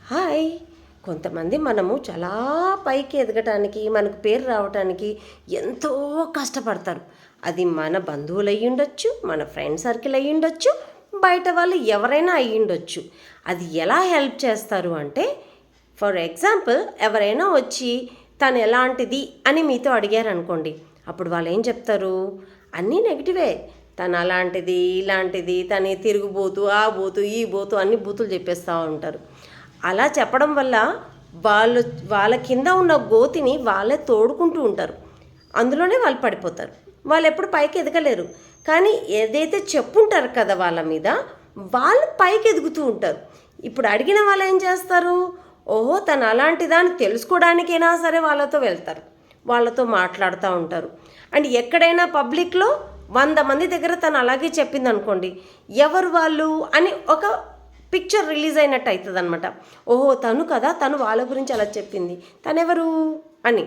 Hi. కొంతమంది మనము చాలా పైకి ఎదగటానికి మనకు పేరు రావటానికి ఎంతో కష్టపడతారు. అది మన బంధువులు అయ్యి ఉండొచ్చు, మన ఫ్రెండ్ సర్కిల్ అయ్యి ఉండొచ్చు, బయట వాళ్ళు ఎవరైనా అయ్యి ఉండొచ్చు. అది ఎలా హెల్ప్ చేస్తారు అంటే, ఫర్ ఎగ్జాంపుల్ ఎవరైనా వచ్చి తను ఎలాంటిది అని మీతో అడిగారు అనుకోండి, అప్పుడు వాళ్ళు ఏం చెప్తారు? అన్నీ నెగిటివే. తను అలాంటిది ఇలాంటిది, తను తిరుగుబోతు ఆ బోతు ఈ బోతు అన్ని బూతులు చెప్పేస్తూ ఉంటారు. అలా చెప్పడం వల్ల వాళ్ళు వాళ్ళ కింద ఉన్న గోతిని వాళ్ళే తోడుకుంటూ ఉంటారు. అందులోనే వాళ్ళు పడిపోతారు. వాళ్ళు ఎప్పుడు పైకి ఎదగలేరు. కానీ ఏదైతే చెప్పుంటారు కదా వాళ్ళ మీద, వాళ్ళు పైకి ఎదుగుతూ ఉంటారు. ఇప్పుడు అడిగిన వాళ్ళు ఏం చేస్తారు? ఓహో, తను అలాంటిదా అని తెలుసుకోవడానికైనా సరే వాళ్ళతో వెళ్తారు, వాళ్ళతో మాట్లాడుతూ ఉంటారు. అండ్ ఎక్కడైనా పబ్లిక్లో 100 మంది దగ్గర తను అలాగే చెప్పింది అనుకోండి, ఎవరు వాళ్ళు అని ఒక పిక్చర్ రిలీజ్ అయినట్టు అవుతుంది అనమాట. ఓహో, తను కదా, తను వాళ్ళ గురించి అలా చెప్పింది, తనెవరు అని.